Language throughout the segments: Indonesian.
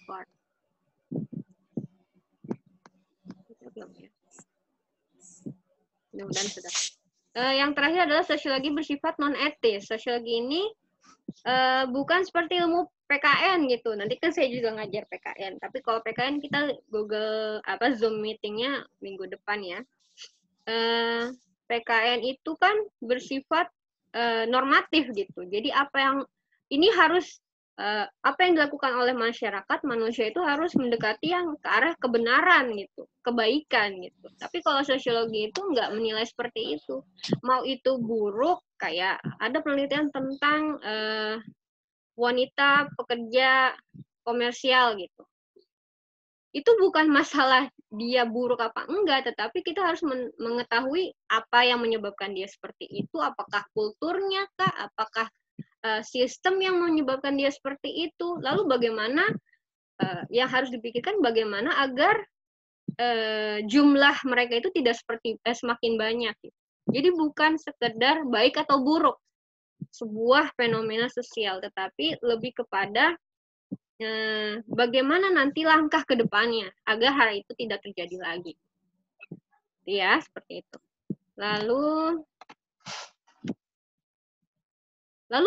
Discord. Belum ya? Mudah-mudahan sudah. Yang terakhir adalah sosiologi bersifat non-etis. Sosiologi ini bukan seperti ilmu PKN gitu. Nanti kan saya juga ngajar PKN. Tapi kalau PKN kita Google Zoom meetingnya minggu depan ya. PKN itu kan bersifat normatif gitu. Jadi apa yang ini harus apa yang dilakukan oleh masyarakat, manusia itu harus mendekati yang ke arah kebenaran gitu, kebaikan gitu. Tapi kalau sosiologi itu nggak menilai seperti itu. Mau itu buruk, kayak ada penelitian tentang wanita pekerja komersial gitu. Itu bukan masalah dia buruk apa enggak, tetapi kita harus mengetahui apa yang menyebabkan dia seperti itu, apakah kulturnya kah, apakah sistem yang menyebabkan dia seperti itu, lalu bagaimana yang harus dipikirkan bagaimana agar jumlah mereka itu tidak semakin banyak. Jadi bukan sekedar baik atau buruk sebuah fenomena sosial, tetapi lebih kepada bagaimana nanti langkah ke depannya agar hal itu tidak terjadi lagi. Ya, seperti itu. Lalu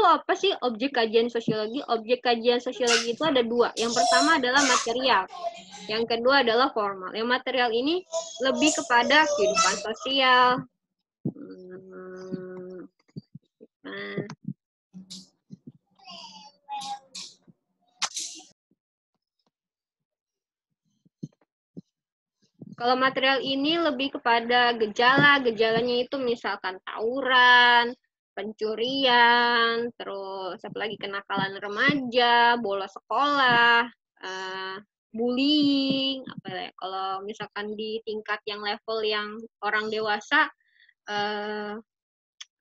apa sih objek kajian sosiologi? Objek kajian sosiologi itu ada dua. Yang pertama adalah material. Yang kedua adalah formal. Yang material ini lebih kepada kehidupan sosial. Kalau material ini lebih kepada gejala. Gejalanya itu misalkan tawuran, pencurian, terus apa lagi, kenakalan remaja, bolos sekolah, bullying, apa ya? Kalau misalkan di tingkat yang level yang orang dewasa,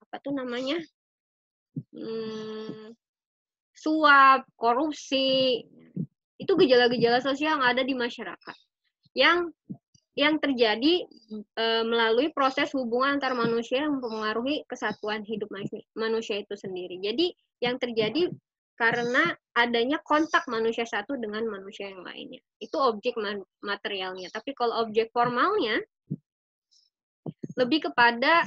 apa tuh namanya? Suap, korupsi. Itu gejala-gejala sosial yang ada di masyarakat. Yang terjadi melalui proses hubungan antar manusia yang mempengaruhi kesatuan hidup manusia itu sendiri. Jadi yang terjadi karena adanya kontak manusia satu dengan manusia yang lainnya. Itu objek materialnya. Tapi kalau objek formalnya lebih kepada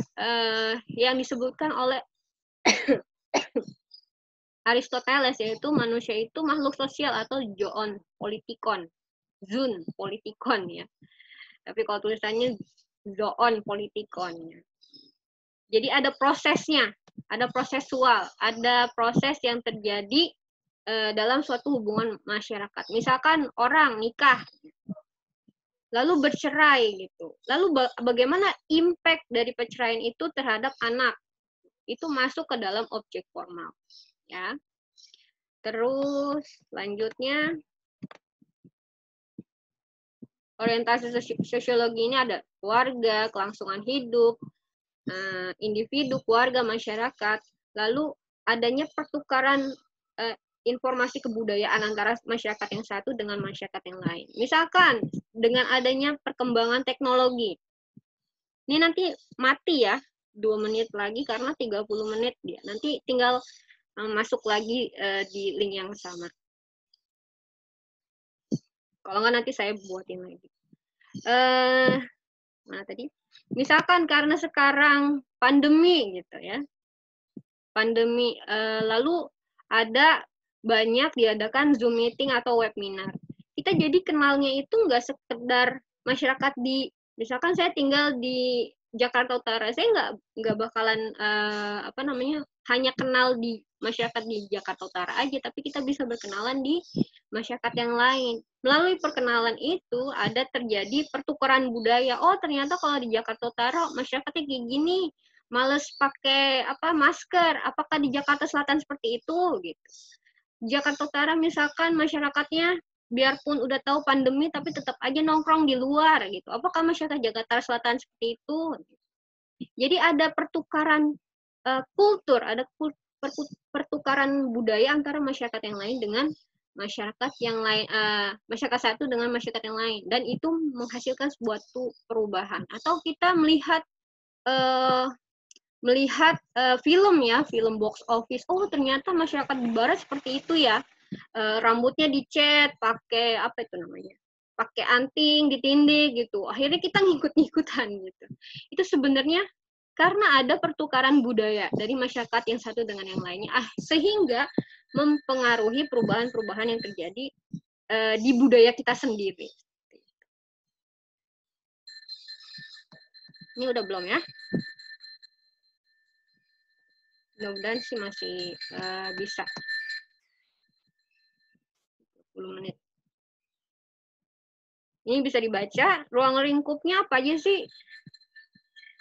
yang disebutkan oleh Aristoteles, yaitu manusia itu makhluk sosial atau zoon politikon. Zoon politikon ya. Tapi kalau tulisannya zoon politikon. Jadi ada prosesnya, ada prosesual, ada proses yang terjadi dalam suatu hubungan masyarakat. Misalkan orang nikah, lalu bercerai gitu. Lalu bagaimana impact dari perceraian itu terhadap anak? Itu masuk ke dalam objek formal, ya. Terus selanjutnya orientasi sosiologi ini ada keluarga, kelangsungan hidup, individu, keluarga, masyarakat, lalu adanya pertukaran informasi kebudayaan antara masyarakat yang satu dengan masyarakat yang lain. Misalkan dengan adanya perkembangan teknologi, ini nanti mati ya, 2 menit lagi karena 30 menit dia. Nanti tinggal masuk lagi di link yang sama. Kalau nggak nanti saya buatin lagi. Mana tadi? Misalkan karena sekarang pandemi gitu ya. Pandemi lalu ada banyak diadakan Zoom meeting atau webinar. Kita jadi kenalnya itu nggak sekedar masyarakat di, misalkan saya tinggal di Jakarta Utara, saya nggak bakalan hanya kenal di masyarakat di Jakarta Utara aja, tapi kita bisa berkenalan di masyarakat yang lain. Melalui perkenalan itu ada terjadi pertukaran budaya. Oh, ternyata kalau di Jakarta Utara masyarakatnya kayak gini, males pakai masker. Apakah di Jakarta Selatan seperti itu gitu. Jakarta Utara misalkan masyarakatnya biarpun udah tahu pandemi tapi tetap aja nongkrong di luar gitu. Apakah masyarakat Jakarta Selatan seperti itu? Jadi ada pertukaran kultur, ada pertukaran budaya antara masyarakat yang lain dengan masyarakat yang lain, masyarakat satu dengan masyarakat yang lain, dan itu menghasilkan sebuah perubahan. Atau kita melihat film ya, film box office. Oh, ternyata masyarakat di barat seperti itu ya. rambutnya dicat pakai apa itu namanya, pakai anting ditindik gitu, akhirnya kita ngikut-ngikutan gitu. Itu sebenarnya karena ada pertukaran budaya dari masyarakat yang satu dengan yang lainnya, sehingga mempengaruhi perubahan-perubahan yang terjadi di budaya kita sendiri. Ini udah belum ya? Mudah-mudahan sih masih bisa. 10 menit. Ini bisa dibaca, ruang lingkupnya apa aja sih?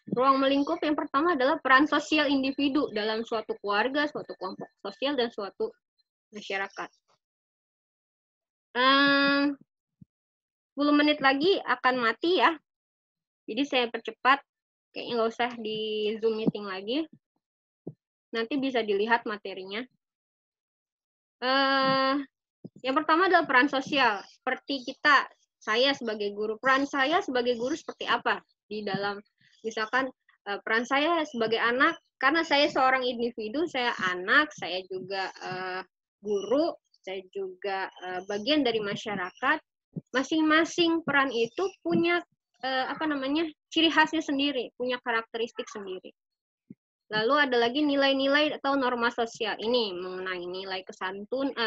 Ruang melingkup yang pertama adalah peran sosial individu dalam suatu keluarga, suatu kelompok sosial, dan suatu masyarakat. 10 menit lagi akan mati ya. Jadi saya percepat, kayaknya nggak usah di Zoom meeting lagi. Nanti bisa dilihat materinya. Yang pertama adalah peran sosial. Seperti saya sebagai guru, peran saya sebagai guru seperti apa di dalam, misalkan peran saya sebagai anak, karena saya seorang individu, saya anak, saya juga guru, saya juga bagian dari masyarakat. Masing-masing peran itu punya ciri khasnya sendiri, punya karakteristik sendiri. Lalu ada lagi nilai-nilai atau norma sosial. Ini mengenai nilai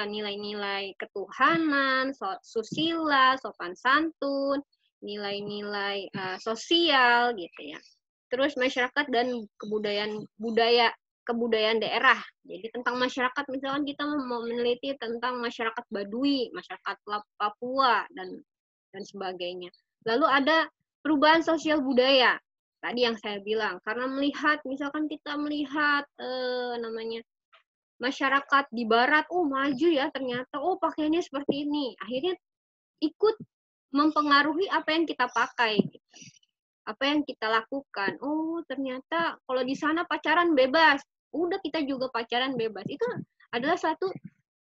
nilai-nilai ketuhanan, susila, sopan santun, nilai-nilai sosial gitu ya. Terus masyarakat dan kebudayaan daerah. Jadi tentang masyarakat, misalkan kita mau meneliti tentang masyarakat Baduy, masyarakat Papua dan sebagainya. Lalu ada perubahan sosial budaya. Tadi yang saya bilang, karena misalkan kita melihat masyarakat di barat, maju ya ternyata, pakaiannya seperti ini. Akhirnya ikut mempengaruhi apa yang kita pakai, gitu. Apa yang kita lakukan. Ternyata kalau di sana pacaran bebas. Udah, kita juga pacaran bebas. Itu adalah satu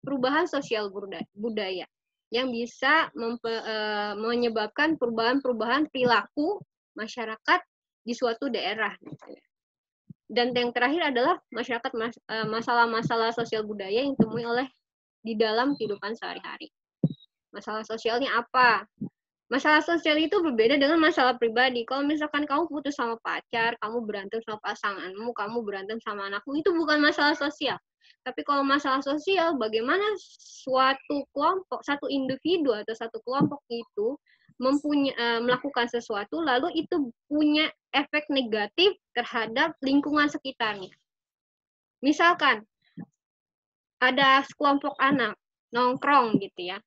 perubahan sosial budaya yang bisa menyebabkan perubahan-perubahan perilaku masyarakat di suatu daerah. Dan yang terakhir adalah masalah-masalah sosial budaya yang ditemui di dalam kehidupan sehari-hari. Masalah sosialnya apa? Masalah sosial itu berbeda dengan masalah pribadi. Kalau misalkan kamu putus sama pacar, kamu berantem sama pasanganmu, kamu berantem sama anakmu, itu bukan masalah sosial. Tapi kalau masalah sosial, bagaimana suatu kelompok, satu individu atau satu kelompok itu melakukan sesuatu, lalu itu punya efek negatif terhadap lingkungan sekitarnya. Misalkan ada sekelompok anak nongkrong gitu ya,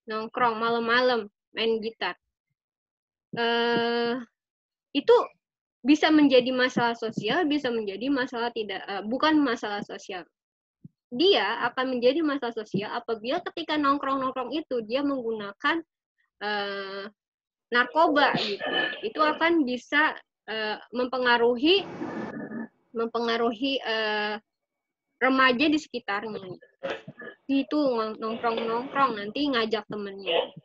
nongkrong malam-malam main gitar, itu bisa menjadi masalah sosial, bisa menjadi masalah bukan masalah sosial. Dia akan menjadi masalah sosial apabila ketika nongkrong-nongkrong itu dia menggunakan narkoba gitu. Itu akan bisa mempengaruhi remaja di sekitarnya. Itu nongkrong-nongkrong nanti ngajak temennya.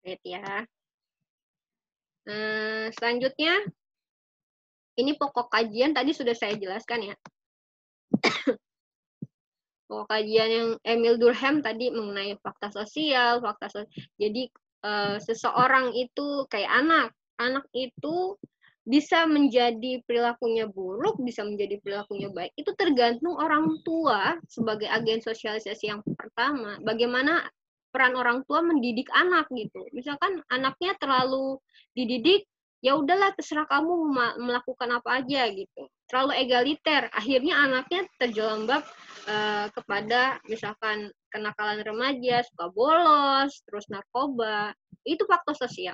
Lihat ya. Selanjutnya, ini pokok kajian tadi sudah saya jelaskan ya. Pokok kajian yang Emil Durkheim tadi mengenai fakta sosial. Jadi seseorang itu kayak anak itu bisa menjadi perilakunya buruk, bisa menjadi perilakunya baik. Itu tergantung orang tua sebagai agen sosialisasi yang pertama. Bagaimana peran orang tua mendidik anak gitu. Misalkan anaknya terlalu dididik, ya udahlah terserah kamu melakukan apa aja gitu. Terlalu egaliter, akhirnya anaknya terjelambab kepada misalkan kenakalan remaja, suka bolos, terus narkoba. Itu faktor sosial.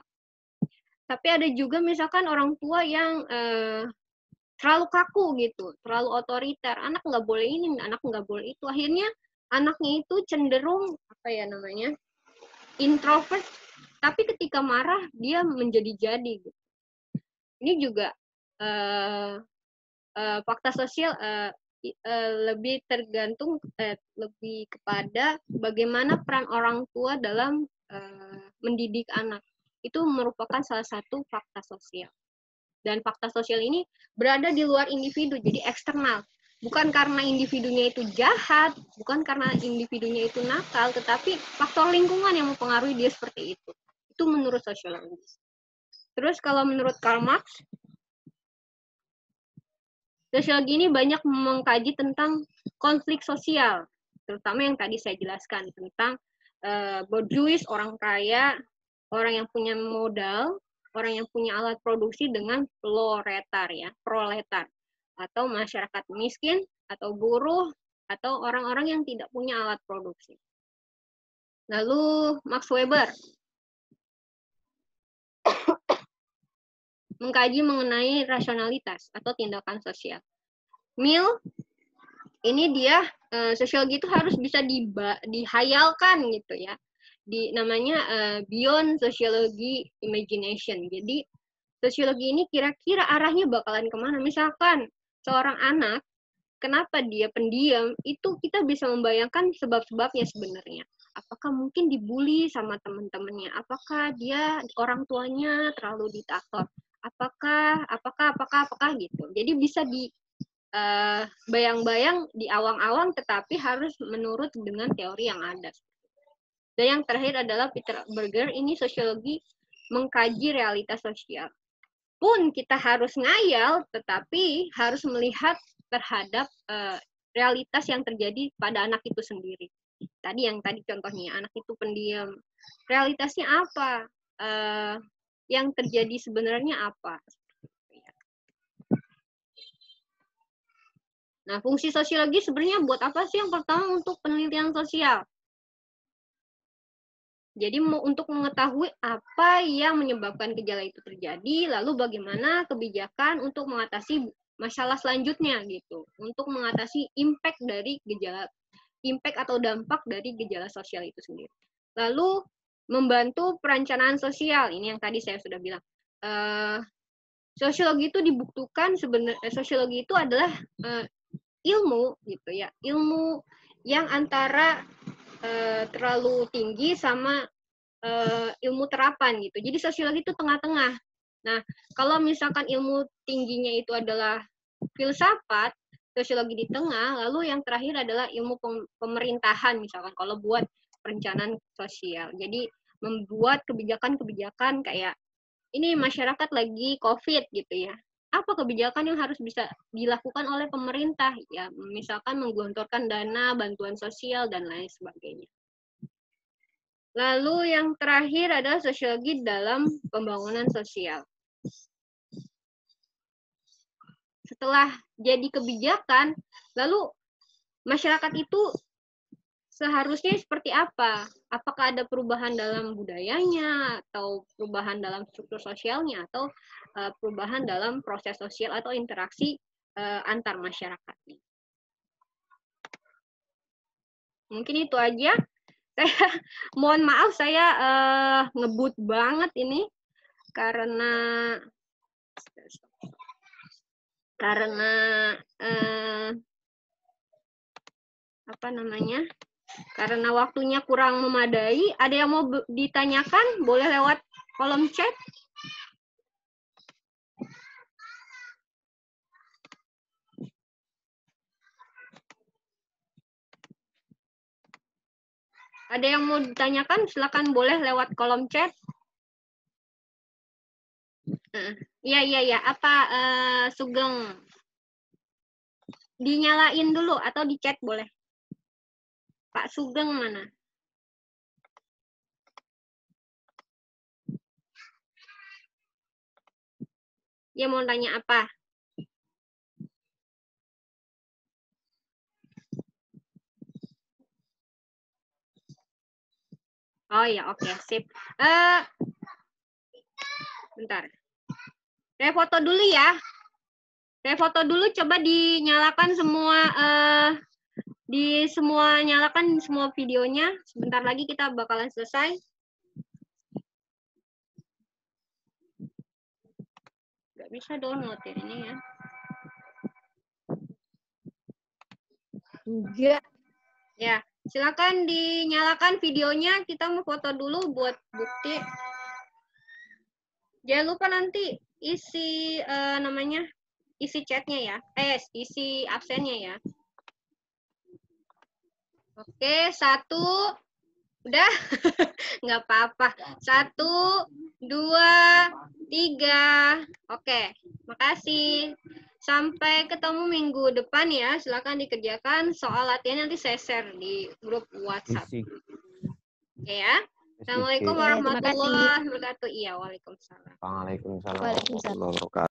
Tapi ada juga misalkan orang tua yang terlalu kaku gitu, terlalu otoriter. Anak nggak boleh ini, anak nggak boleh itu. Akhirnya anaknya itu cenderung introvert. Tapi ketika marah dia menjadi-jadi. Gitu. Ini juga fakta sosial lebih tergantung lebih kepada bagaimana peran orang tua dalam mendidik anak. Itu merupakan salah satu fakta sosial. Dan fakta sosial ini berada di luar individu, jadi eksternal. Bukan karena individunya itu jahat, bukan karena individunya itu nakal, tetapi faktor lingkungan yang mempengaruhi dia seperti itu. Itu menurut sosiologi. Terus kalau menurut Karl Marx, sosiologi ini banyak mengkaji tentang konflik sosial, terutama yang tadi saya jelaskan tentang bourgeois, orang kaya, orang yang punya modal, orang yang punya alat produksi dengan proletar ya, proletar atau masyarakat miskin atau buruh atau orang-orang yang tidak punya alat produksi. Lalu Max Weber mengkaji mengenai rasionalitas atau tindakan sosial. Mill ini dia sosiologi itu harus bisa dihayalkan gitu ya. Namanya beyond sociology imagination. Jadi sosiologi ini kira-kira arahnya bakalan kemana? Misalkan seorang anak, kenapa dia pendiam? Itu kita bisa membayangkan sebab-sebabnya sebenarnya. Apakah mungkin dibully sama teman-temannya? Apakah dia orang tuanya terlalu diktator? Apakah gitu. Jadi bisa bayang-bayang di awang-awang, tetapi harus menurut dengan teori yang ada. Dan yang terakhir adalah Peter Berger, ini sosiologi mengkaji realitas sosial. Pun kita harus ngayal, tetapi harus melihat terhadap realitas yang terjadi pada anak itu sendiri. Tadi contohnya, anak itu pendiam. Realitasnya apa? Yang terjadi sebenarnya apa? Nah, fungsi sosiologi sebenarnya buat apa sih? Yang pertama untuk penelitian sosial. Jadi untuk mengetahui apa yang menyebabkan gejala itu terjadi, lalu bagaimana kebijakan untuk mengatasi masalah selanjutnya gitu. Untuk mengatasi impact atau dampak dari gejala sosial itu sendiri. Lalu membantu perencanaan sosial. Ini yang tadi saya sudah bilang. Sosiologi itu dibuktikan sebenarnya sosiologi itu adalah ilmu gitu ya, ilmu yang antara terlalu tinggi sama ilmu terapan gitu. Jadi sosiologi itu tengah-tengah. Nah, kalau misalkan ilmu tingginya itu adalah filsafat, sosiologi di tengah, lalu yang terakhir adalah ilmu pemerintahan misalkan kalau buat perencanaan sosial. Jadi membuat kebijakan-kebijakan kayak ini masyarakat lagi COVID gitu ya. Apa kebijakan yang harus bisa dilakukan oleh pemerintah? Ya, misalkan menggelontorkan dana, bantuan sosial, dan lain sebagainya. Lalu yang terakhir adalah sosiologi dalam pembangunan sosial. Setelah jadi kebijakan, lalu masyarakat itu seharusnya seperti apa? Apakah ada perubahan dalam budayanya, atau perubahan dalam struktur sosialnya, atau perubahan dalam proses sosial atau interaksi antar masyarakatnya. Mungkin itu aja. Saya mohon maaf saya ngebut banget ini karena apa namanya? Karena waktunya kurang memadai. Ada yang mau ditanyakan? Boleh lewat kolom chat. Ada yang mau ditanyakan? Silakan boleh lewat kolom chat. Iya. Apa Sugeng? Dinyalain dulu atau di chat boleh. Pak Sugeng mana? Dia mau tanya apa? Oh ya, oke, sip. Bentar. Saya foto dulu ya. Saya foto dulu, coba dinyalakan semua nyalakan semua videonya. Sebentar lagi kita bakalan selesai. Nggak bisa download ya ini ya. Enggak. Ya, silakan dinyalakan videonya. Kita mau foto dulu buat bukti. Jangan lupa nanti isi namanya, isi chatnya ya. Isi absennya ya. Oke, 1, udah? Nggak apa-apa. 1, 2, 3. Oke, makasih. Sampai ketemu minggu depan ya. Silakan dikerjakan. Soal latihan nanti saya share di grup WhatsApp. Oke ya. Assalamualaikum warahmatullahi wabarakatuh. Iya, waalaikumsalam. Waalaikumsalam warahmatullahi wabarakatuh.